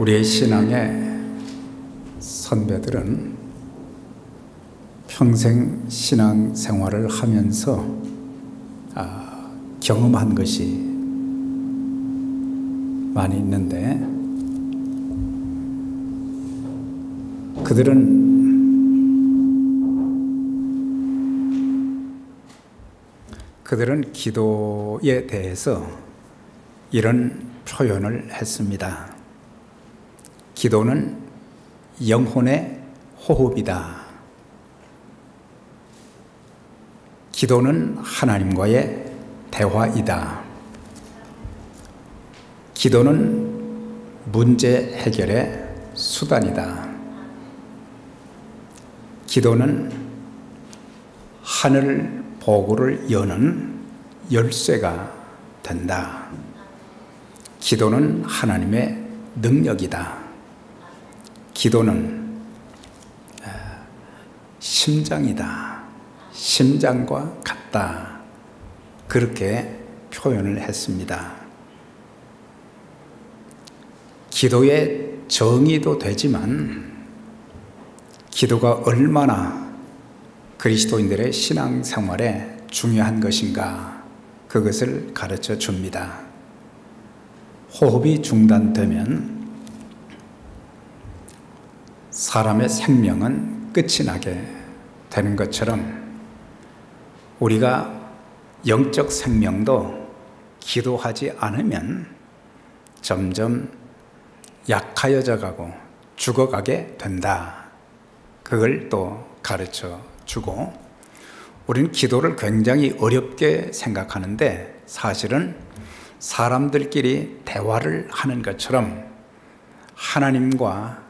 우리의 신앙의 선배들은 평생 신앙 생활을 하면서 경험한 것이 많이 있는데, 그들은 기도에 대해서 이런 표현을 했습니다. 기도는 영혼의 호흡이다. 기도는 하나님과의 대화이다. 기도는 문제 해결의 수단이다. 기도는 하늘 보고를 여는 열쇠가 된다. 기도는 하나님의 능력이다. 기도는 심장이다. 심장과 같다. 그렇게 표현을 했습니다. 기도의 정의도 되지만 기도가 얼마나 그리스도인들의 신앙생활에 중요한 것인가, 그것을 가르쳐 줍니다. 호흡이 중단되면 사람의 생명은 끝이 나게 되는 것처럼 우리가 영적 생명도 기도하지 않으면 점점 약하여져 가고 죽어가게 된다. 그걸 또 가르쳐 주고, 우리는 기도를 굉장히 어렵게 생각하는데 사실은 사람들끼리 대화를 하는 것처럼 하나님과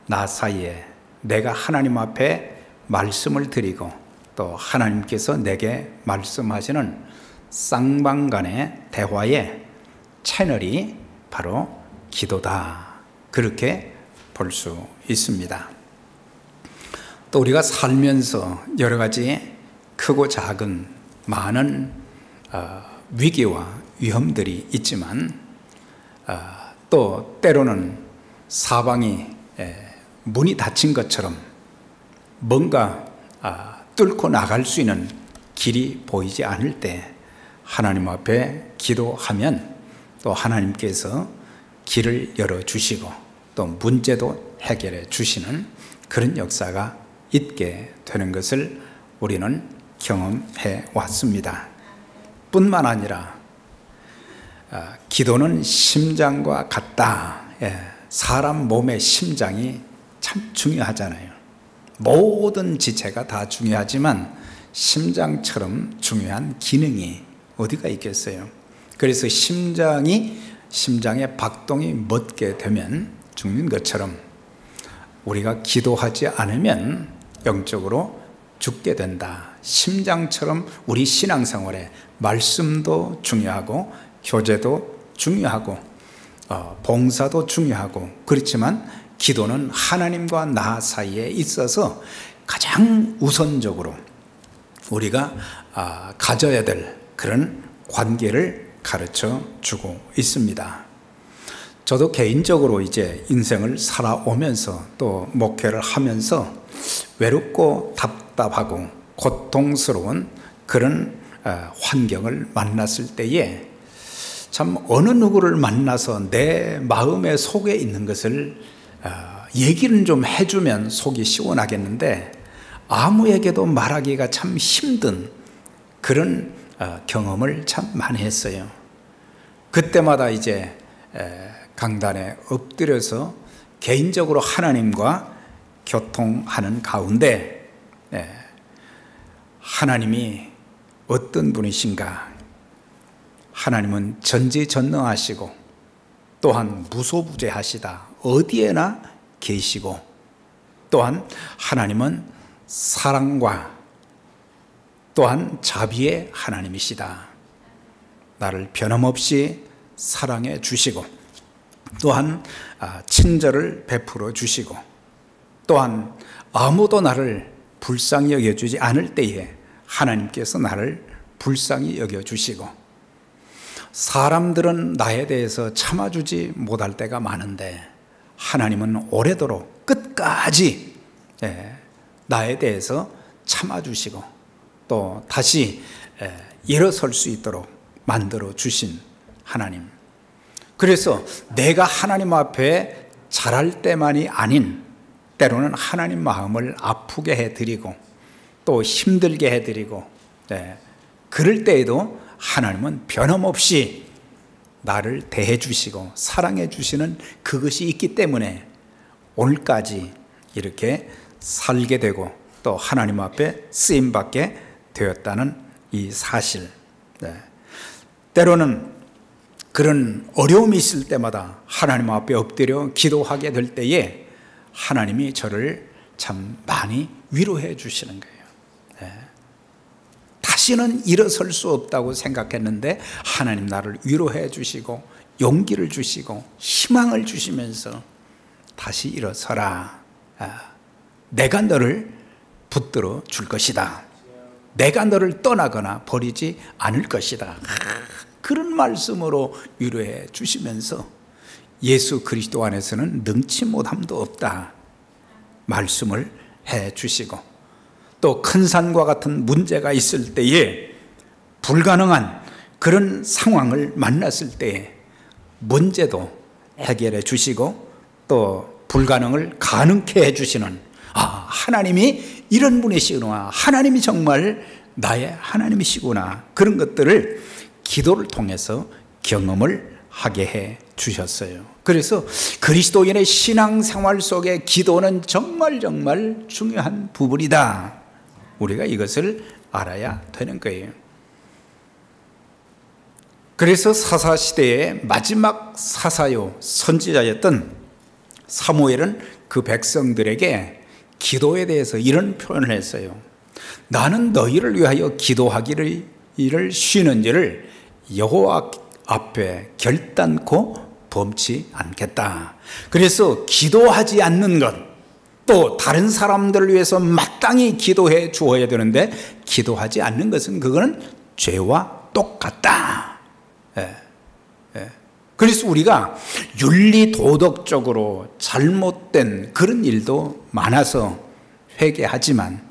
나 사이에 내가 하나님 앞에 말씀을 드리고 또 하나님께서 내게 말씀하시는 쌍방간의 대화의 채널이 바로 기도다. 그렇게 볼 수 있습니다. 또 우리가 살면서 여러 가지 크고 작은 많은 위기와 위험들이 있지만 또 때로는 사방이 문이 닫힌 것처럼 뭔가 뚫고 나갈 수 있는 길이 보이지 않을 때 하나님 앞에 기도하면 또 하나님께서 길을 열어주시고 또 문제도 해결해 주시는 그런 역사가 있게 되는 것을 우리는 경험해 왔습니다. 뿐만 아니라 기도는 심장과 같다. 사람 몸의 심장이 참 중요하잖아요. 모든 지체가 다 중요하지만 심장처럼 중요한 기능이 어디가 있겠어요? 그래서 심장의 박동이 멎게 되면 죽는 것처럼 우리가 기도하지 않으면 영적으로 죽게 된다. 심장처럼 우리 신앙생활에 말씀도 중요하고 교제도 중요하고 봉사도 중요하고, 그렇지만 기도는 하나님과 나 사이에 있어서 가장 우선적으로 우리가 가져야 될 그런 관계를 가르쳐 주고 있습니다. 저도 개인적으로 이제 인생을 살아오면서 또 목회를 하면서 외롭고 답답하고 고통스러운 그런 환경을 만났을 때에 참 어느 누구를 만나서 내 마음의 속에 있는 것을 얘기는 좀 해주면 속이 시원하겠는데 아무에게도 말하기가 참 힘든 그런 경험을 참 많이 했어요. 그때마다 이제 강단에 엎드려서 개인적으로 하나님과 교통하는 가운데 하나님이 어떤 분이신가? 하나님은 전지전능하시고 또한 무소부재하시다. 어디에나 계시고 또한 하나님은 사랑과 또한 자비의 하나님이시다. 나를 변함없이 사랑해 주시고 또한 친절을 베풀어 주시고 또한 아무도 나를 불쌍히 여겨주지 않을 때에 하나님께서 나를 불쌍히 여겨주시고, 사람들은 나에 대해서 참아주지 못할 때가 많은데 하나님은 오래도록 끝까지 나에 대해서 참아주시고 또 다시 일어설 수 있도록 만들어 주신 하나님. 그래서 내가 하나님 앞에 잘할 때만이 아닌 때로는 하나님 마음을 아프게 해드리고 또 힘들게 해드리고 그럴 때에도 하나님은 변함없이 나를 대해 주시고 사랑해 주시는 그것이 있기 때문에 오늘까지 이렇게 살게 되고 또 하나님 앞에 쓰임받게 되었다는 이 사실. 때로는 그런 어려움이 있을 때마다 하나님 앞에 엎드려 기도하게 될 때에 하나님이 저를 참 많이 위로해 주시는 거예요. 다시는 일어설 수 없다고 생각했는데 하나님 나를 위로해 주시고 용기를 주시고 희망을 주시면서 다시 일어서라. 내가 너를 붙들어 줄 것이다. 내가 너를 떠나거나 버리지 않을 것이다. 그런 말씀으로 위로해 주시면서 예수 그리스도 안에서는 능치 못함도 없다 말씀을 해 주시고 또 큰 산과 같은 문제가 있을 때에 불가능한 그런 상황을 만났을 때에 문제도 해결해 주시고 또 불가능을 가능케 해 주시는 하나님이 이런 분이시구나, 하나님이 정말 나의 하나님이시구나, 그런 것들을 기도를 통해서 경험을 하게 해 주셨어요. 그래서 그리스도인의 신앙생활 속에 기도는 정말 중요한 부분이다. 우리가 이것을 알아야 되는 거예요. 그래서 사사시대의 마지막 사사요 선지자였던 사무엘은 그 백성들에게 기도에 대해서 이런 표현을 했어요. 나는 너희를 위하여 기도하기를 쉬는지를 여호와 앞에 결단코 범치 않겠다. 그래서 기도하지 않는 것, 또 다른 사람들을 위해서 마땅히 기도해 주어야 되는데 기도하지 않는 것은 그거는 죄와 똑같다. 그래서 우리가 윤리 도덕적으로 잘못된 그런 일도 많아서 회개하지만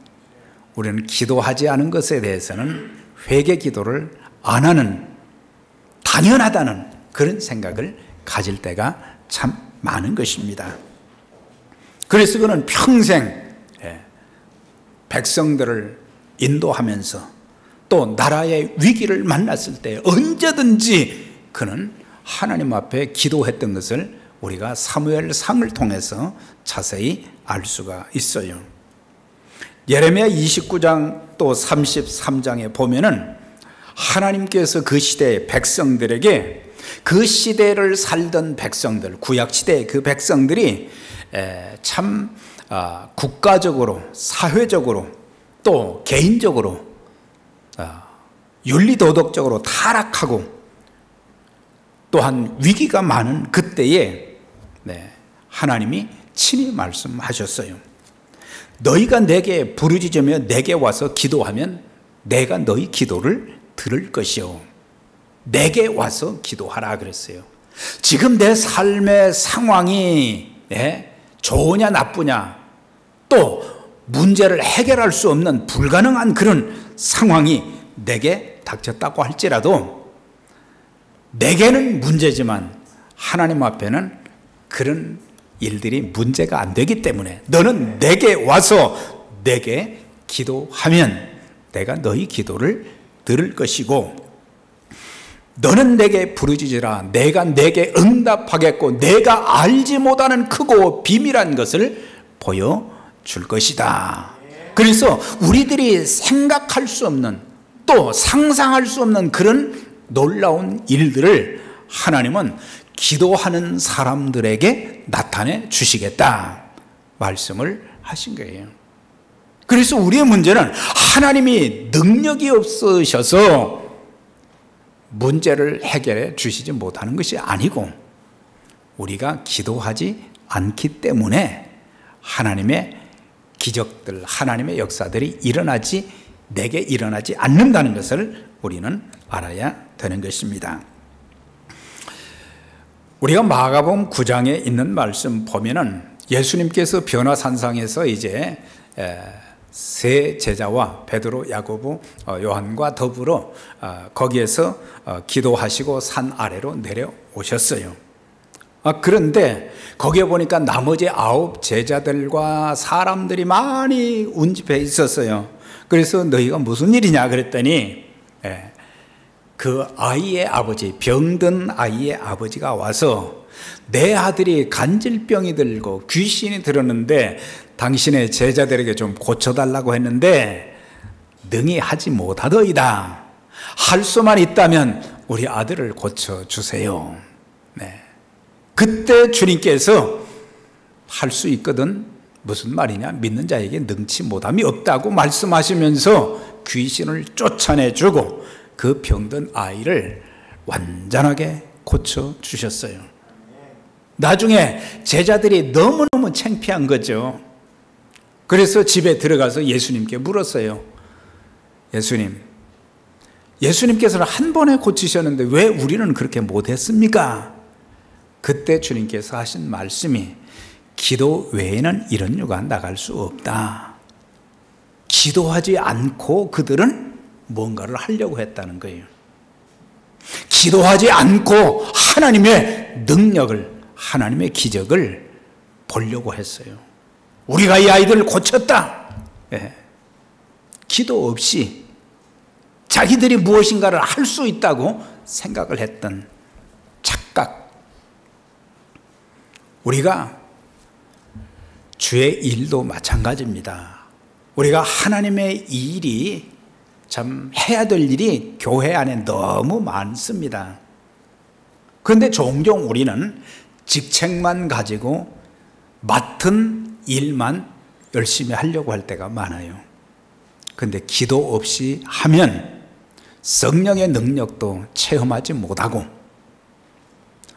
우리는 기도하지 않은 것에 대해서는 회개 기도를 안 하는, 당연하다는 그런 생각을 가질 때가 참 많은 것입니다. 그래서 그는 평생 백성들을 인도하면서 또 나라의 위기를 만났을 때 언제든지 그는 하나님 앞에 기도했던 것을 우리가 사무엘상을 통해서 자세히 알 수가 있어요. 예레미야 29장 또 33장에 보면은 하나님께서 그 시대의 백성들에게 그 시대를 살던 백성들, 구약시대의 그 백성들이 참 국가적으로, 사회적으로 또 개인적으로 윤리도덕적으로 타락하고 또한 위기가 많은 그때에 하나님이 친히 말씀하셨어요. 너희가 내게 부르짖으며 내게 와서 기도하면 내가 너희 기도를 들을 것이요. 내게 와서 기도하라 그랬어요. 지금 내 삶의 상황이 좋으냐 나쁘냐, 또 문제를 해결할 수 없는 불가능한 그런 상황이 내게 닥쳤다고 할지라도 내게는 문제지만 하나님 앞에는 그런 일들이 문제가 안 되기 때문에 너는 내게 와서 내게 기도하면 내가 너희 기도를 들을 것이고, 너는 내게 부르짖으라 내가 내게 응답하겠고 내가 알지 못하는 크고 비밀한 것을 보여줄 것이다. 그래서 우리들이 생각할 수 없는 또 상상할 수 없는 그런 놀라운 일들을 하나님은 기도하는 사람들에게 나타내 주시겠다 말씀을 하신 거예요. 그래서 우리의 문제는 하나님이 능력이 없으셔서 문제를 해결해 주시지 못하는 것이 아니고 우리가 기도하지 않기 때문에 하나님의 기적들, 하나님의 역사들이 내게 일어나지 않는다는 것을 우리는 알아야 되는 것입니다. 우리가 마가복음 9장에 있는 말씀 보면은 예수님께서 변화산상에서 이제 세 제자와 베드로, 야고보, 요한과 더불어 거기에서 기도하시고 산 아래로 내려오셨어요. 그런데 거기에 보니까 나머지 9 제자들과 사람들이 많이 운집해 있었어요. 그래서 너희가 무슨 일이냐 그랬더니 그 아이의 아버지, 병든 아이의 아버지가 와서 내 아들이 간질병이 들고 귀신이 들었는데 당신의 제자들에게 좀 고쳐달라고 했는데 능히 하지 못하더이다. 할 수만 있다면 우리 아들을 고쳐주세요. 그때 주님께서 할 수 있거든, 무슨 말이냐, 믿는 자에게 능치 못함이 없다고 말씀하시면서 귀신을 쫓아내주고 그 병든 아이를 완전하게 고쳐주셨어요. 나중에 제자들이 너무너무 창피한 거죠. 그래서 집에 들어가서 예수님께 물었어요. 예수님께서는 한 번에 고치셨는데 왜 우리는 그렇게 못했습니까? 그때 주님께서 하신 말씀이 기도 외에는 이런 유가 나갈 수 없다. 기도하지 않고 그들은 뭔가를 하려고 했다는 거예요. 기도하지 않고 하나님의 능력을, 하나님의 기적을 보려고 했어요. 우리가 이 아이들을 고쳤다. 기도 없이 자기들이 무엇인가를 할 수 있다고 생각을 했던 착각. 우리가 주의 일도 마찬가지입니다. 우리가 하나님의 일이 참 해야 될 일이 교회 안에 너무 많습니다. 그런데 종종 우리는 직책만 가지고 맡은 일만 열심히 하려고 할 때가 많아요. 그런데 기도 없이 하면 성령의 능력도 체험하지 못하고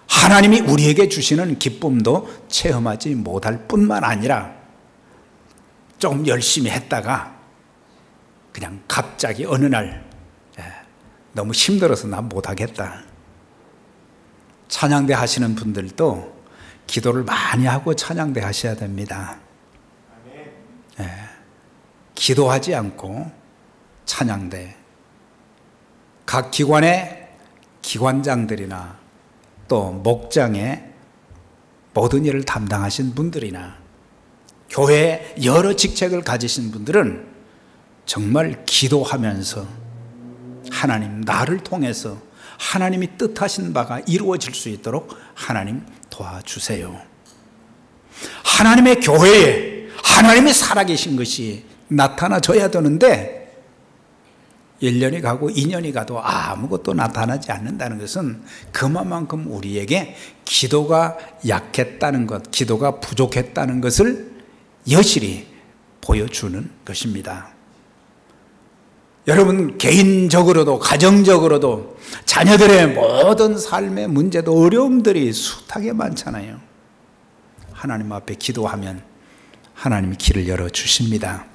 하나님이 우리에게 주시는 기쁨도 체험하지 못할 뿐만 아니라 좀 열심히 했다가 그냥 갑자기 어느 날 너무 힘들어서 나 못하겠다. 찬양대 하시는 분들도 기도를 많이 하고 찬양대 하셔야 됩니다. 기도하지 않고 찬양대, 각 기관의 기관장들이나 또 목장의 모든 일을 담당하신 분들이나 교회에 여러 직책을 가지신 분들은 정말 기도하면서 하나님, 나를 통해서 하나님이 뜻하신 바가 이루어질 수 있도록 하나님 도와주세요. 하나님의 교회에 하나님이 살아계신 것이 나타나져야 되는데 1년이 가고 2년이 가도 아무것도 나타나지 않는다는 것은 그만큼 우리에게 기도가 약했다는 것, 기도가 부족했다는 것을 여실히 보여주는 것입니다. 여러분, 개인적으로도 가정적으로도 자녀들의 모든 삶의 문제도 어려움들이 숱하게 많잖아요. 하나님 앞에 기도하면 하나님이 길을 열어주십니다.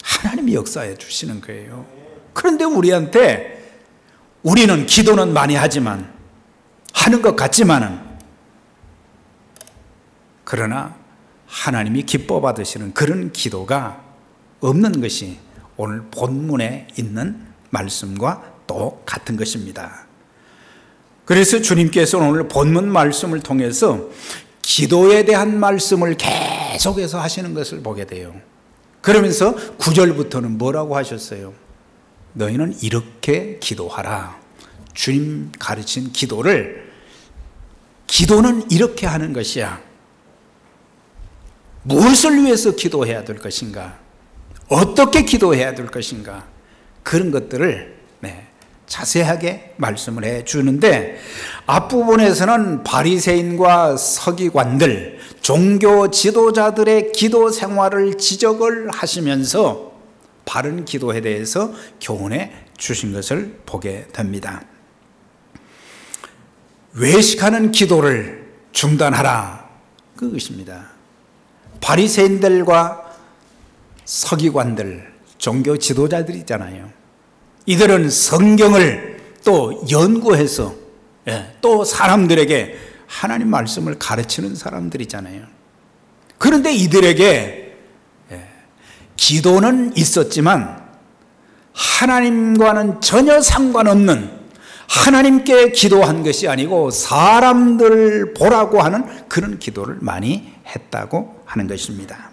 하나님이 역사해 주시는 거예요. 그런데 우리는 기도는 많이 하지만 하는 것 같지만은 그러나 하나님이 기뻐 받으시는 그런 기도가 없는 것이 오늘 본문에 있는 말씀과 또 같은 것입니다. 그래서 주님께서 오늘 본문 말씀을 통해서 기도에 대한 말씀을 계속해서 하시는 것을 보게 돼요. 그러면서 9절부터는 뭐라고 하셨어요? 너희는 이렇게 기도하라. 주님 가르친 기도는 이렇게 하는 것이야. 무엇을 위해서 기도해야 될 것인가? 어떻게 기도해야 될 것인가? 그런 것들을 자세하게 말씀을 해 주는데 앞부분에서는 바리새인과 서기관들, 종교 지도자들의 기도 생활을 지적을 하시면서 바른 기도에 대해서 교훈해 주신 것을 보게 됩니다. 외식하는 기도를 중단하라, 그것입니다. 바리새인들과 서기관들, 종교 지도자들이 있잖아요. 이들은 성경을 또 연구해서 또 사람들에게 하나님 말씀을 가르치는 사람들이잖아요. 그런데 이들에게 기도는 있었지만 하나님과는 전혀 상관없는, 하나님께 기도한 것이 아니고 사람들 보라고 하는 그런 기도를 많이 했다고 하는 것입니다.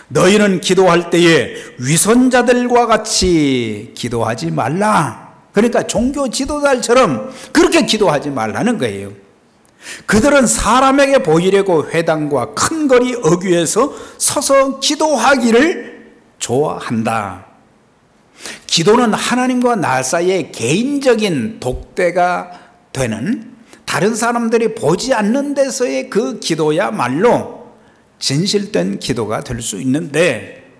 너희는 기도할 때에 위선자들과 같이 기도하지 말라. 그러니까 종교 지도자들처럼 그렇게 기도하지 말라는 거예요. 그들은 사람에게 보이려고 회당과 큰 거리 어귀에서 서서 기도하기를 좋아한다. 기도는 하나님과 나 사이의 개인적인 독대가 되는, 다른 사람들이 보지 않는 데서의 그 기도야말로 진실된 기도가 될 수 있는데,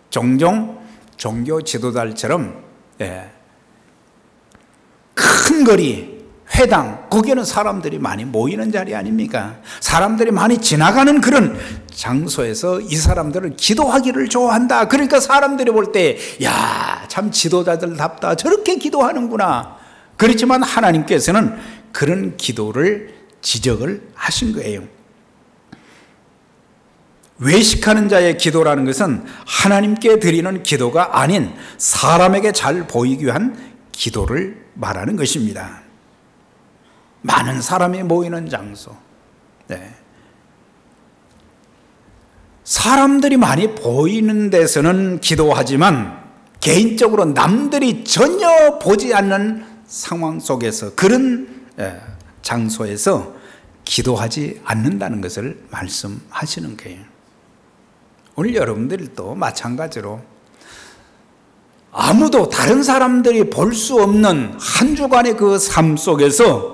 종종 종교 지도자들처럼 큰 거리, 회당, 거기는 사람들이 많이 모이는 자리 아닙니까? 사람들이 많이 지나가는 그런 장소에서 이 사람들은 기도하기를 좋아한다. 그러니까 사람들이 볼 때, 야, 참 지도자들답다, 저렇게 기도하는구나. 그렇지만 하나님께서는 그런 기도를 지적을 하신 거예요. 외식하는 자의 기도라는 것은 하나님께 드리는 기도가 아닌 사람에게 잘 보이기 위한 기도를 말하는 것입니다. 많은 사람이 모이는 장소, 사람들이 많이 보이는 데서는 기도하지만 개인적으로 남들이 전혀 보지 않는 상황 속에서, 그런 장소에서 기도하지 않는다는 것을 말씀하시는 거예요. 오늘 여러분들도 마찬가지로 아무도, 다른 사람들이 볼 수 없는 한 주간의 그 삶 속에서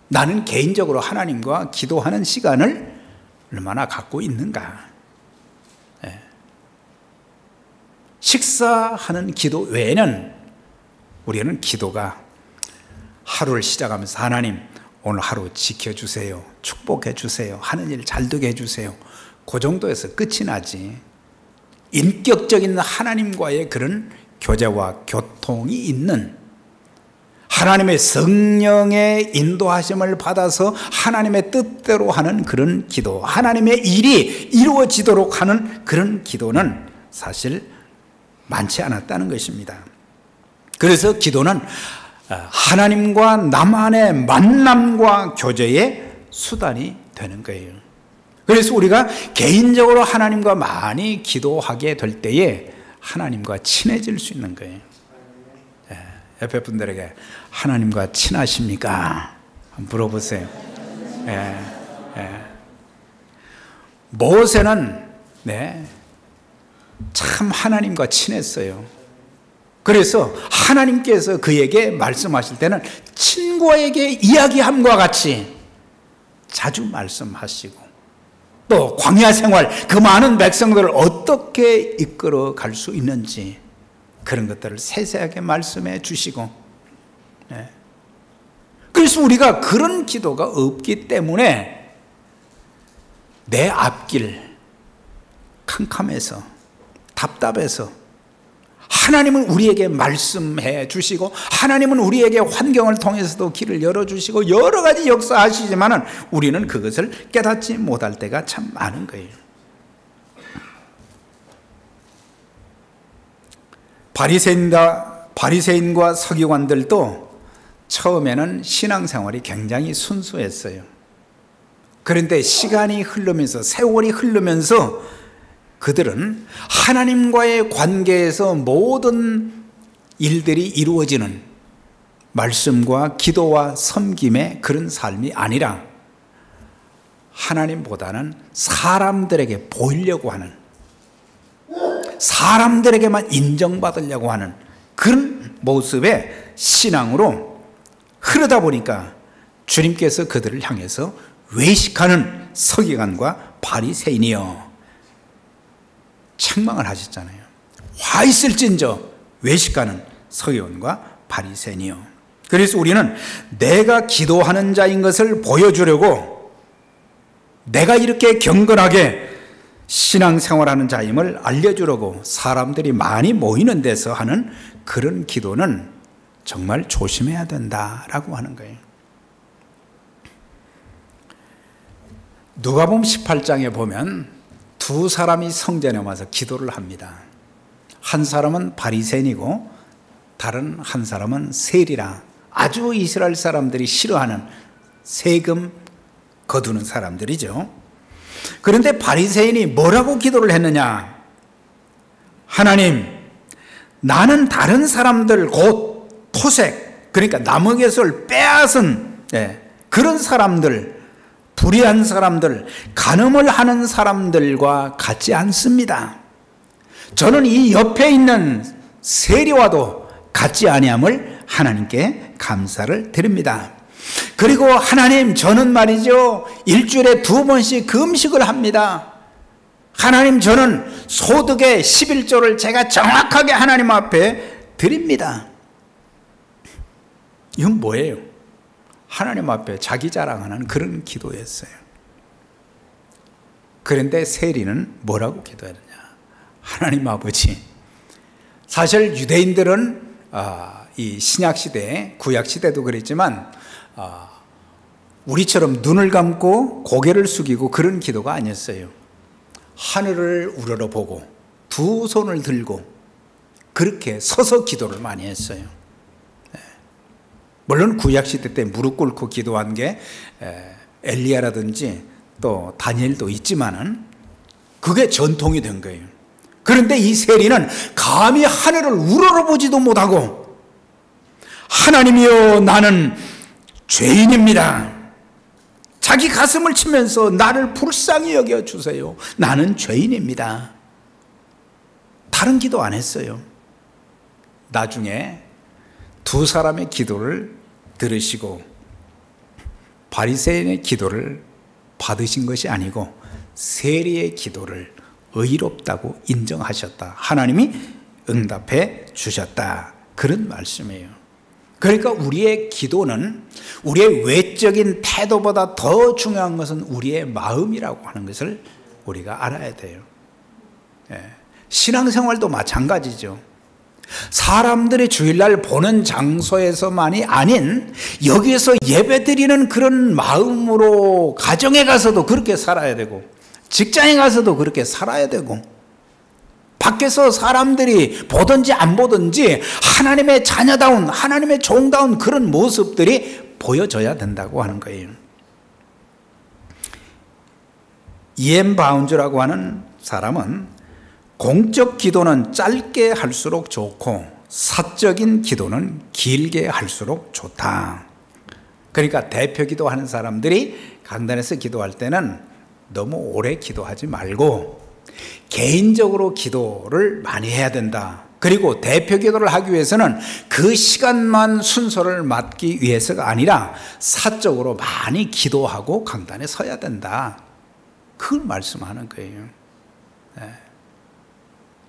나는 개인적으로 하나님과 기도하는 시간을 얼마나 갖고 있는가. 식사하는 기도 외에는 우리는 기도가, 하루를 시작하면서 하나님 오늘 하루 지켜주세요, 축복해 주세요, 하는 일 잘 되게 해주세요, 그 정도에서 끝이 나지, 인격적인 하나님과의 그런 교제와 교통이 있는, 하나님의 성령의 인도하심을 받아서 하나님의 뜻대로 하는 그런 기도, 하나님의 일이 이루어지도록 하는 그런 기도는 사실 많지 않았다는 것입니다. 그래서 기도는 하나님과 나만의 만남과 교제의 수단이 되는 거예요. 그래서 우리가 개인적으로 하나님과 많이 기도하게 될 때에 하나님과 친해질 수 있는 거예요. 옆에 분들에게 하나님과 친하십니까? 한번 물어보세요. 모세는 참 하나님과 친했어요. 그래서 하나님께서 그에게 말씀하실 때는 친구에게 이야기함과 같이 자주 말씀하시고, 또 광야 생활, 그 많은 백성들을 어떻게 이끌어 갈 수 있는지 그런 것들을 세세하게 말씀해 주시고, 그래서 우리가 그런 기도가 없기 때문에 내 앞길 캄캄해서 답답해서 하나님은 우리에게 말씀해 주시고, 하나님은 우리에게 환경을 통해서도 길을 열어주시고 여러 가지 역사하시지만은 우리는 그것을 깨닫지 못할 때가 참 많은 거예요. 바리새인과 서기관들도 처음에는 신앙생활이 굉장히 순수했어요. 그런데 시간이 흐르면서, 세월이 흐르면서 그들은 하나님과의 관계에서 모든 일들이 이루어지는 말씀과 기도와 섬김의 그런 삶이 아니라 하나님보다는 사람들에게 보이려고 하는, 사람들에게만 인정받으려고 하는 그런 모습의 신앙으로 흐르다 보니까 주님께서 그들을 향해서 외식하는 서기관과 바리새인이여 책망을 하셨잖아요. 화 있을진저 외식하는 서기관과 바리새인이여. 그래서 우리는 내가 기도하는 자인 것을 보여주려고, 내가 이렇게 경건하게 신앙생활하는 자임을 알려주려고 사람들이 많이 모이는 데서 하는 그런 기도는 정말 조심해야 된다라고 하는 거예요. 누가복음 18장에 보면 두 사람이 성전에 와서 기도를 합니다. 한 사람은 바리새인이고 다른 한 사람은 세리라, 아주 이스라엘 사람들이 싫어하는 세금 거두는 사람들이죠. 그런데 바리새인이 뭐라고 기도를 했느냐? 하나님, 나는 다른 사람들 곧 토색, 그러니까 나무겟을 빼앗은 그런 사람들, 불의한 사람들, 간음을 하는 사람들과 같지 않습니다. 저는 이 옆에 있는 세리와도 같지 아니함을 하나님께 감사를 드립니다. 그리고 하나님, 저는 말이죠, 일주일에 2번씩 금식을 합니다. 하나님, 저는 소득의 11조를 제가 정확하게 하나님 앞에 드립니다. 이건 뭐예요? 하나님 앞에 자기 자랑하는 그런 기도였어요. 그런데 세리는 뭐라고 기도했느냐? 하나님 아버지, 사실 유대인들은 이 신약시대, 구약시대도 그랬지만 우리처럼 눈을 감고 고개를 숙이고 그런 기도가 아니었어요. 하늘을 우러러보고 두 손을 들고 그렇게 서서 기도를 많이 했어요. 물론 구약시대 때 무릎 꿇고 기도한 게 엘리야라든지 또 다니엘도 있지만은 그게 전통이 된 거예요. 그런데 이 세리는 감히 하늘을 우러러보지도 못하고 하나님이여, 나는 죄인입니다. 자기 가슴을 치면서 나를 불쌍히 여겨주세요. 나는 죄인입니다. 다른 기도 안 했어요. 나중에 두 사람의 기도를 들으시고 바리새인의 기도를 받으신 것이 아니고 세리의 기도를 의롭다고 인정하셨다. 하나님이 응답해 주셨다. 그런 말씀이에요. 그러니까 우리의 기도는, 우리의 외적인 태도보다 더 중요한 것은 우리의 마음이라고 하는 것을 우리가 알아야 돼요. 신앙생활도 마찬가지죠. 사람들이 주일날 보는 장소에서만이 아닌 여기에서 예배드리는 그런 마음으로 가정에 가서도 그렇게 살아야 되고, 직장에 가서도 그렇게 살아야 되고, 밖에서 사람들이 보든지 안 보든지 하나님의 자녀다운, 하나님의 종다운 그런 모습들이 보여져야 된다고 하는 거예요. 이엠 바운즈라고 하는 사람은 공적 기도는 짧게 할수록 좋고 사적인 기도는 길게 할수록 좋다. 그러니까 대표 기도하는 사람들이 강단에서 기도할 때는 너무 오래 기도하지 말고 개인적으로 기도를 많이 해야 된다. 그리고 대표 기도를 하기 위해서는 그 시간만 순서를 맡기 위해서가 아니라 사적으로 많이 기도하고 강단에 서야 된다. 그걸 말씀하는 거예요.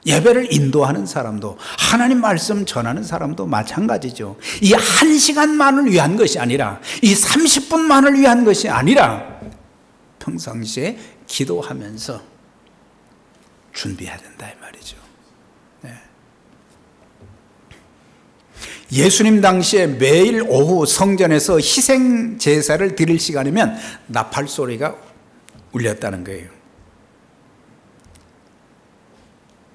예배를 인도하는 사람도, 하나님 말씀 전하는 사람도 마찬가지죠. 이 1시간만을 위한 것이 아니라, 이 30분만을 위한 것이 아니라 평상시에 기도하면서 준비해야 된다 이 말이죠. 예수님 당시에 매일 오후 성전에서 희생 제사를 드릴 시간이면 나팔 소리가 울렸다는 거예요.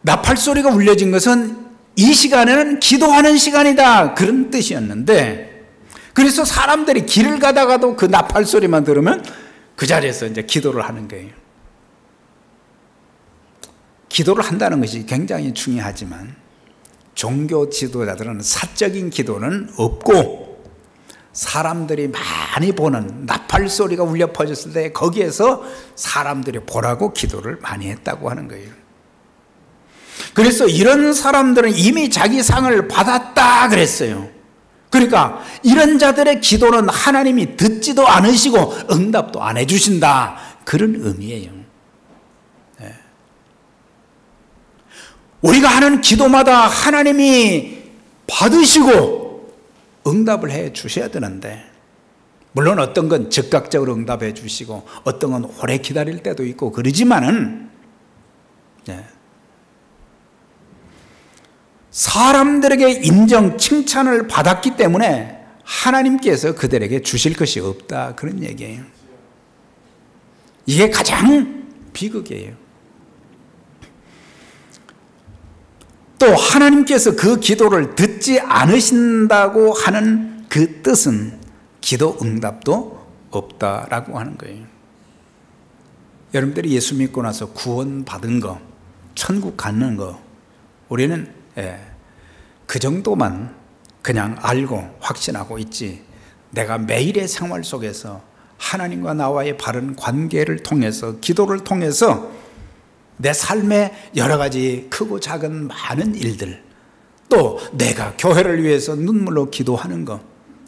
나팔 소리가 울려진 것은 이 시간에는 기도하는 시간이다, 그런 뜻이었는데, 그래서 사람들이 길을 가다가도 그 나팔 소리만 들으면 그 자리에서 이제 기도를 하는 거예요. 기도를 한다는 것이 굉장히 중요하지만 종교 지도자들은 사적인 기도는 없고 사람들이 많이 보는 나팔 소리가 울려 퍼졌을 때 거기에서 사람들이 보라고 기도를 많이 했다고 하는 거예요. 그래서 이런 사람들은 이미 자기 상을 받았다 그랬어요. 그러니까 이런 자들의 기도는 하나님이 듣지도 않으시고 응답도 안 해주신다, 그런 의미예요. 우리가 하는 기도마다 하나님이 받으시고 응답을 해 주셔야 되는데, 물론 어떤 건 즉각적으로 응답해 주시고 어떤 건 오래 기다릴 때도 있고 그러지만은 사람들에게 인정, 칭찬을 받았기 때문에 하나님께서 그들에게 주실 것이 없다, 그런 얘기예요. 이게 가장 비극이에요. 또 하나님께서 그 기도를 듣지 않으신다고 하는 그 뜻은 기도 응답도 없다라고 하는 거예요. 여러분들이 예수 믿고 나서 구원 받은 거, 천국 가는 거, 우리는 그 정도만 그냥 알고 확신하고 있지, 내가 매일의 생활 속에서 하나님과 나와의 바른 관계를 통해서, 기도를 통해서 내 삶에 여러 가지 크고 작은 많은 일들, 또 내가 교회를 위해서 눈물로 기도하는 것,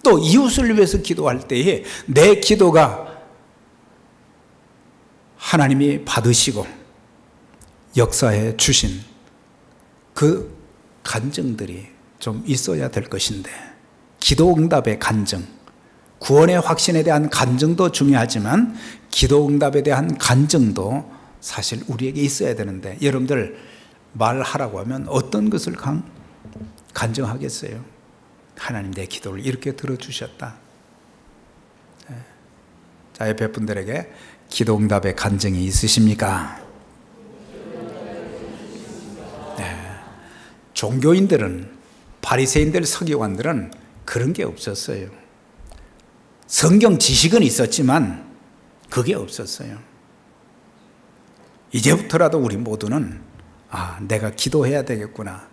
또 이웃을 위해서 기도할 때에 내 기도가 하나님이 받으시고 역사해 주신 그 간증들이 좀 있어야 될 것인데, 기도 응답의 간증, 구원의 확신에 대한 간증도 중요하지만 기도 응답에 대한 간증도 사실 우리에게 있어야 되는데, 여러분들 말하라고 하면 어떤 것을 간증하겠어요? 하나님 내 기도를 이렇게 들어주셨다. 자, 옆에 분들에게 기도 응답의 간증이 있으십니까? 네. 종교인들은, 바리새인들, 서기관들은 그런 게 없었어요. 성경 지식은 있었지만 그게 없었어요. 이제부터라도 우리 모두는 내가 기도해야 되겠구나,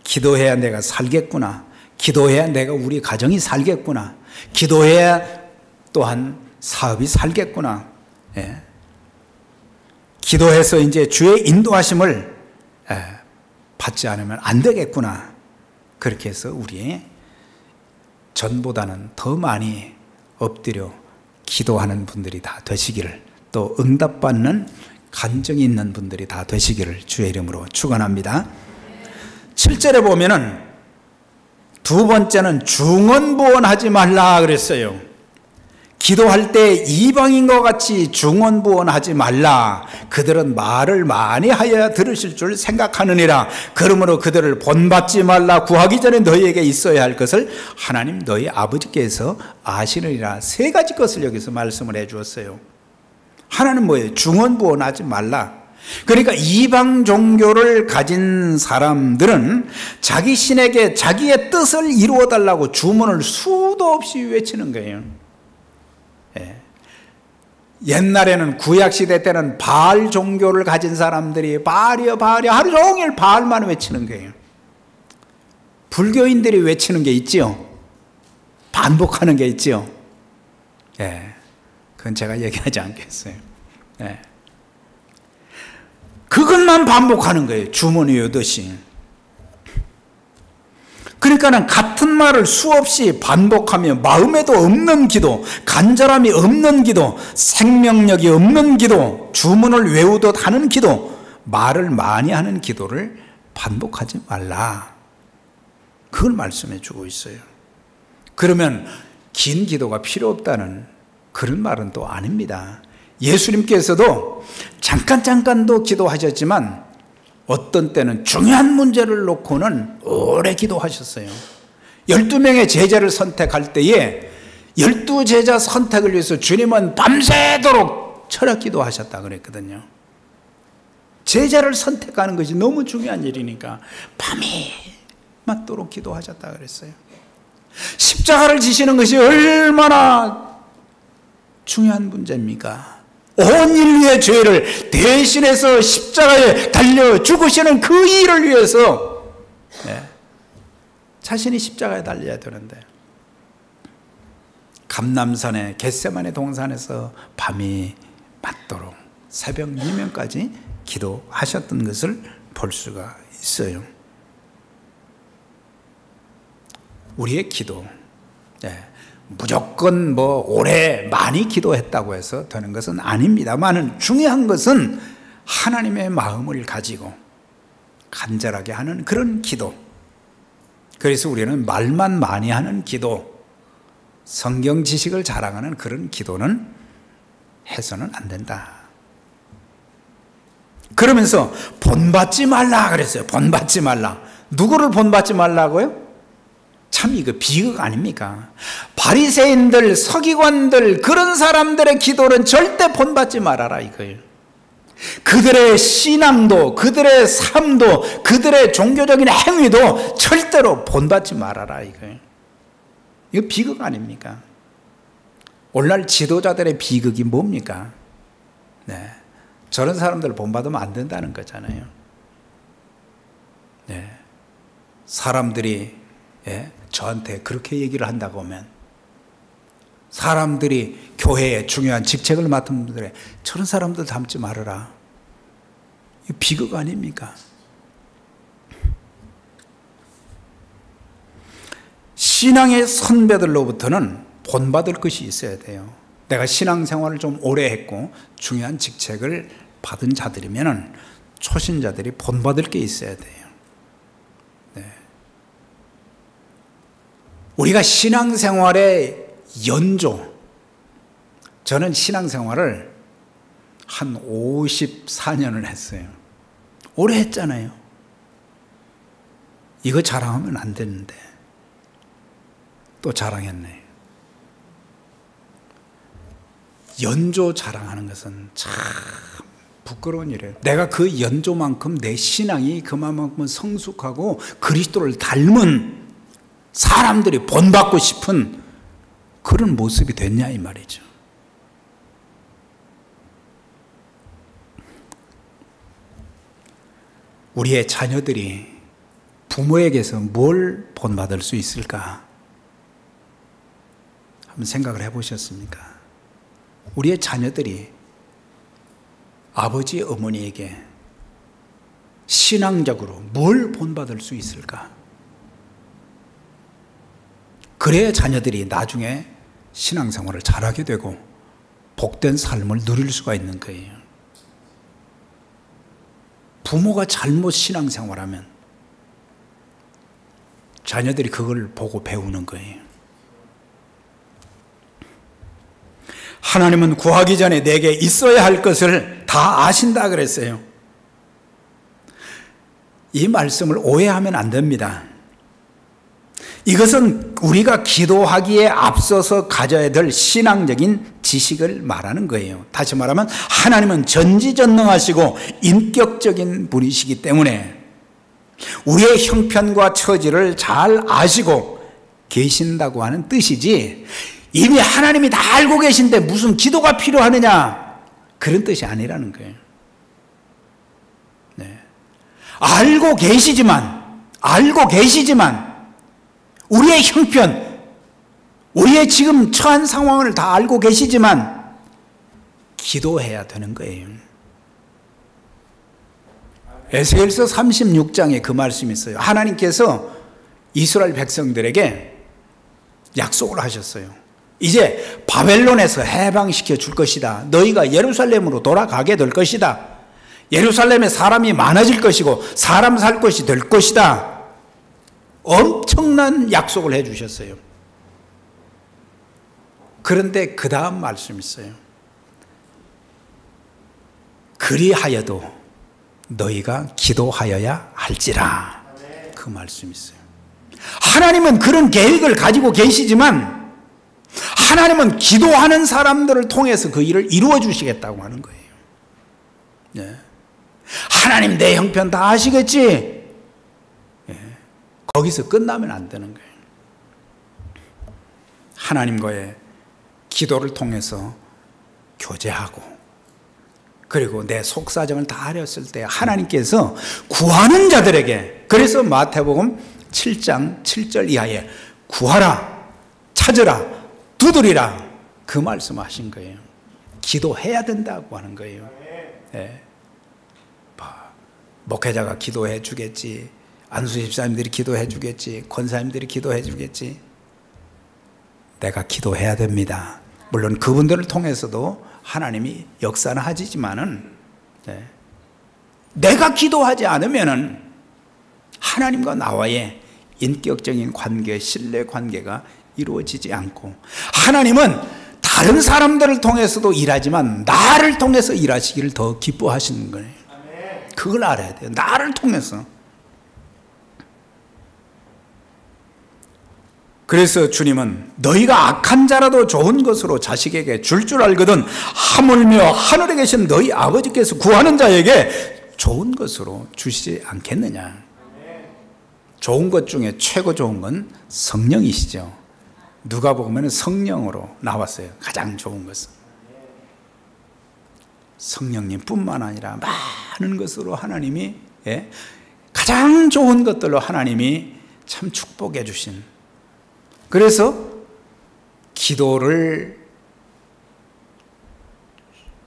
기도해야 내가 살겠구나, 기도해야 내가 우리 가정이 살겠구나, 기도해야 또한 사업이 살겠구나, 기도해서 이제 주의 인도하심을 받지 않으면 안 되겠구나, 그렇게 해서 우리의 전보다는 더 많이 엎드려 기도하는 분들이 다 되시기를, 또 응답받는 간증이 있는 분들이 다 되시기를 주의 이름으로 축원합니다. 7절에 보면은 두 번째는 중언부언하지 말라 그랬어요. 기도할 때 이방인과 같이 중언부언하지 말라. 그들은 말을 많이 하여야 들으실 줄 생각하느니라. 그러므로 그들을 본받지 말라. 구하기 전에 너희에게 있어야 할 것을 하나님 너희 아버지께서 아시느니라. 세 가지 것을 여기서 말씀을 해 주었어요. 하나는 뭐예요? 중언부언하지 말라. 그러니까 이방 종교를 가진 사람들은 자기 신에게 자기의 뜻을 이루어 달라고 주문을 수도 없이 외치는 거예요. 옛날에는 구약시대 때는 바알 종교를 가진 사람들이 바알이여 바알이여 하루 종일 바알만 외치는 거예요. 불교인들이 외치는 게 있지요. 반복하는 게 있지요. 그건 제가 얘기하지 않겠어요. 그것만 반복하는 거예요. 주문 외우듯이. 그러니까는 같은 말을 수없이 반복하며 마음에도 없는 기도, 간절함이 없는 기도, 생명력이 없는 기도, 주문을 외우듯 하는 기도, 말을 많이 하는 기도를 반복하지 말라. 그걸 말씀해 주고 있어요. 그러면 긴 기도가 필요 없다는 그런 말은 또 아닙니다. 예수님께서도 잠깐도 기도하셨지만 어떤 때는 중요한 문제를 놓고는 오래 기도하셨어요. 12명의 제자를 선택할 때에 12제자 선택을 위해서 주님은 밤새도록 철학 기도하셨다 그랬거든요. 제자를 선택하는 것이 너무 중요한 일이니까 밤이 맞도록 기도하셨다 그랬어요. 십자가를 지시는 것이 얼마나 중요한 문제입니까? 온 인류의 죄를 대신해서 십자가에 달려 죽으시는 그 일을 위해서 자신이 십자가에 달려야 되는데, 감람산의 겟세마네 동산에서 밤이 맞도록 새벽 2명까지 기도하셨던 것을 볼 수가 있어요. 우리의 기도, 무조건 오래 많이 기도했다고 해서 되는 것은 아닙니다만, 중요한 것은 하나님의 마음을 가지고 간절하게 하는 그런 기도. 그래서 우리는 말만 많이 하는 기도, 성경 지식을 자랑하는 그런 기도는 해서는 안 된다. 그러면서 본받지 말라 그랬어요. 본받지 말라. 누구를 본받지 말라고요? 참 이거 비극 아닙니까? 바리새인들, 서기관들 그런 사람들의 기도는 절대 본받지 말아라 이거예요. 그들의 신앙도, 그들의 삶도, 그들의 종교적인 행위도 절대로 본받지 말아라 이거예요. 이거 비극 아닙니까? 오늘날 지도자들의 비극이 뭡니까? 네, 저런 사람들을 본받으면 안 된다는 거잖아요. 네, 사람들이 저한테 그렇게 얘기를 한다고 하면, 사람들이 교회에 중요한 직책을 맡은 분들에 저런 사람들 닮지 말아라. 이거 비극 아닙니까? 신앙의 선배들로부터는 본받을 것이 있어야 돼요. 내가 신앙생활을 좀 오래 했고 중요한 직책을 받은 자들이면 초신자들이 본받을 게 있어야 돼요. 네. 우리가 신앙생활의 연조, 저는 신앙생활을 한 54년을 했어요. 오래 했잖아요. 이거 자랑하면 안 되는데 또 자랑했네. 연조 자랑하는 것은 참 부끄러운 일이에요. 내가 그 연조만큼 내 신앙이 그만큼 성숙하고 그리스도를 닮은 사람들이 본받고 싶은 그런 모습이 됐냐 이 말이죠. 우리의 자녀들이 부모에게서 뭘 본받을 수 있을까? 한번 생각을 해보셨습니까? 우리의 자녀들이 아버지, 어머니에게 신앙적으로 뭘 본받을 수 있을까? 그래야 자녀들이 나중에 신앙생활을 잘하게 되고 복된 삶을 누릴 수가 있는 거예요. 부모가 잘못 신앙생활하면 자녀들이 그걸 보고 배우는 거예요. 하나님은 구하기 전에 내게 있어야 할 것을 다 아신다 그랬어요. 이 말씀을 오해하면 안 됩니다. 이것은 우리가 기도하기에 앞서서 가져야 될 신앙적인 지식을 말하는 거예요. 다시 말하면 하나님은 전지전능하시고 인격적인 분이시기 때문에 우리의 형편과 처지를 잘 아시고 계신다고 하는 뜻이지, 이미 하나님이 다 알고 계신데 무슨 기도가 필요하느냐, 그런 뜻이 아니라는 거예요. 네. 알고 계시지만 우리의 형편, 우리의 지금 처한 상황을 다 알고 계시지만 기도해야 되는 거예요. 에스겔서 36장에 그 말씀이 있어요. 하나님께서 이스라엘 백성들에게 약속을 하셨어요. 이제 바벨론에서 해방시켜 줄 것이다. 너희가 예루살렘으로 돌아가게 될 것이다. 예루살렘에 사람이 많아질 것이고 사람 살 것이 될 것이다. 엄청난 약속을 해 주셨어요. 그런데 그 다음 말씀이 있어요. 그리하여도 너희가 기도하여야 할지라. 그 말씀이 있어요. 하나님은 그런 계획을 가지고 계시지만 하나님은 기도하는 사람들을 통해서 그 일을 이루어 주시겠다고 하는 거예요. 네. 하나님 내 형편 다 아시겠지? 네. 거기서 끝나면 안 되는 거예요. 하나님과의 기도를 통해서 교제하고, 그리고 내 속사정을 다 아렸을 때 하나님께서 구하는 자들에게, 그래서 마태복음 7장 7절 이하에 구하라, 찾으라, 두드리라, 그 말씀하신 거예요. 기도해야 된다고 하는 거예요. 네. 목회자가 기도해 주겠지, 안수 집사님들이 기도해 주겠지, 권사님들이 기도해 주겠지. 내가 기도해야 됩니다. 물론 그분들을 통해서도 하나님이 역사는 하지만은, 네, 내가 기도하지 않으면은 하나님과 나와의 인격적인 관계, 신뢰 관계가 이루어지지 않고, 하나님은 다른 사람들을 통해서도 일하지만 나를 통해서 일하시기를 더 기뻐하시는 거예요. 그걸 알아야 돼요. 나를 통해서. 그래서 주님은 너희가 악한 자라도 좋은 것으로 자식에게 줄 알거든 하물며 하늘에 계신 너희 아버지께서 구하는 자에게 좋은 것으로 주시지 않겠느냐. 좋은 것 중에 최고 좋은 건 성령이시죠. 누가복음에는 성령으로 나왔어요. 가장 좋은 것은. 성령님뿐만 아니라 많은 것으로 하나님이 가장 좋은 것들로 하나님이 참 축복해 주신. 그래서 기도를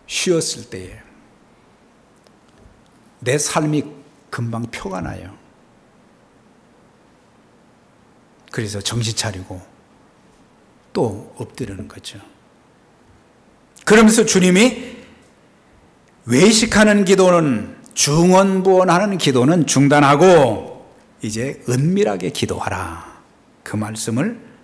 쉬었을 때에 내 삶이 금방 표가 나요. 그래서 정신 차리고 또 엎드리는 거죠. 그러면서 주님이 외식하는 기도는, 중언부언하는 기도는 중단하고 이제 은밀하게 기도하라. 그 말씀을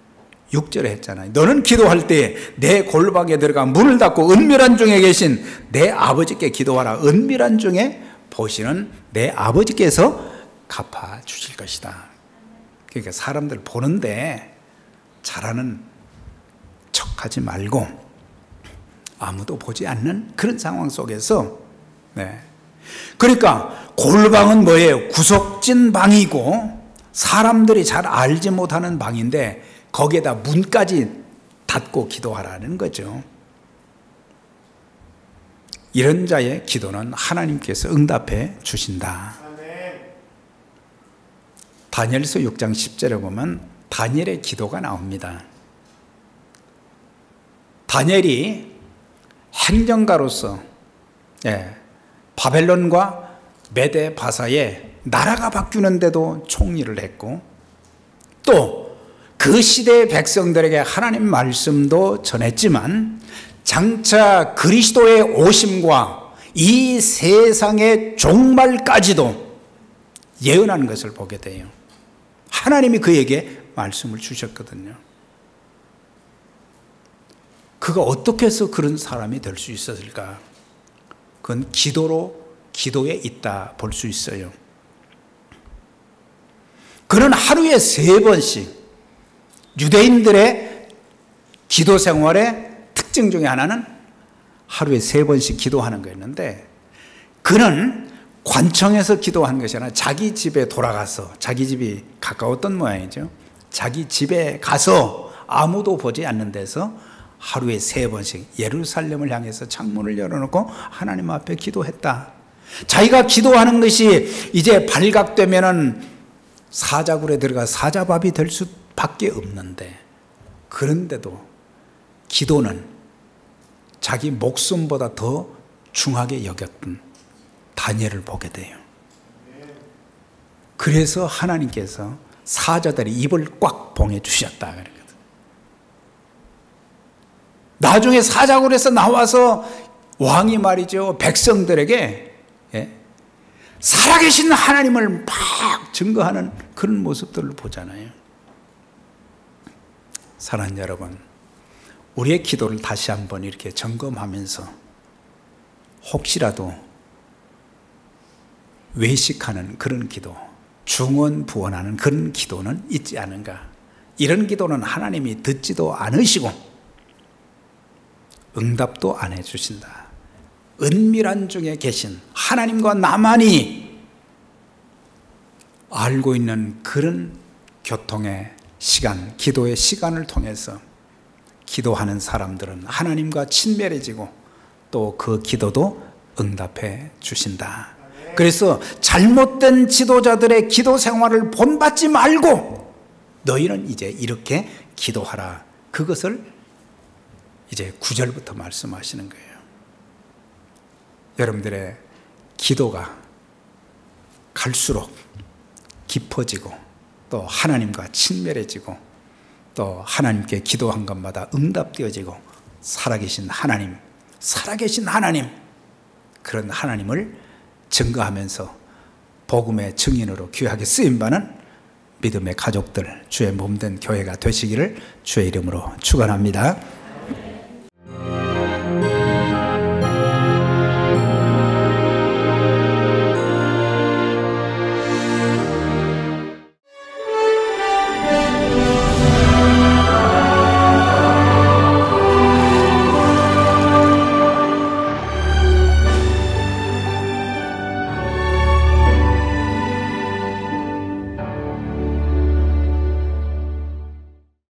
6절에 했잖아요. 너는 기도할 때 내 골방에 들어가 문을 닫고 은밀한 중에 계신 내 아버지께 기도하라. 은밀한 중에 보시는 내 아버지께서 갚아주실 것이다. 그러니까 사람들 보는데 잘하는 척하지 말고 아무도 보지 않는 그런 상황 속에서, 그러니까 골방은 뭐예요? 구석진 방이고 사람들이 잘 알지 못하는 방인데 거기에다 문까지 닫고 기도하라는 거죠. 이런 자의 기도는 하나님께서 응답해 주신다. 다니엘서 6장 10절에 보면 다니엘의 기도가 나옵니다. 다니엘이 행정가로서 바벨론과 메데 바사에 나라가 바뀌는데도 총리를 했고 또 그 시대의 백성들에게 하나님 말씀도 전했지만 장차 그리스도의 오심과 이 세상의 종말까지도 예언하는 것을 보게 돼요. 하나님이 그에게 말씀을 주셨거든요. 그가 어떻게 해서 그런 사람이 될 수 있었을까? 그건 기도에 있다 볼 수 있어요. 그는 하루에 3번씩 유대인들의 기도 생활의 특징 중에 하나는 하루에 3번씩 기도하는 거였는데 그는 관청에서 기도한 것이 아니라 자기 집에 돌아가서, 자기 집이 가까웠던 모양이죠. 자기 집에 가서 아무도 보지 않는 데서 하루에 3번씩 예루살렘을 향해서 창문을 열어놓고 하나님 앞에 기도했다. 자기가 기도하는 것이 이제 발각되면은 사자굴에 들어가 사자밥이 될 수밖에 없는데, 그런데도 기도는 자기 목숨보다 더 중하게 여겼던 다니엘을 보게 돼요. 그래서 하나님께서 사자들이 입을 꽉 봉해 주셨다 그러거든. 나중에 사자굴에서 나와서 왕이 말이죠, 백성들에게 살아계신 하나님을 막 증거하는 그런 모습들을 보잖아요. 사랑하는 여러분, 우리의 기도를 다시 한번 이렇게 점검하면서 혹시라도 외식하는 그런 기도, 중언부언하는 그런 기도는 있지 않은가? 이런 기도는 하나님이 듣지도 않으시고 응답도 안 해주신다. 은밀한 중에 계신 하나님과 나만이 알고 있는 그런 교통의 시간, 기도의 시간을 통해서 기도하는 사람들은 하나님과 친밀해지고 또 그 기도도 응답해 주신다. 그래서 잘못된 지도자들의 기도 생활을 본받지 말고 너희는 이제 이렇게 기도하라. 그것을 이제 9절부터 말씀하시는 거예요. 여러분들의 기도가 갈수록 깊어지고 또 하나님과 친밀해지고 또 하나님께 기도한 것마다 응답되어지고 살아계신 하나님, 그런 하나님을 증거하면서 복음의 증인으로 귀하게 쓰임받는 믿음의 가족들, 주의 몸된 교회가 되시기를 주의 이름으로 축원합니다.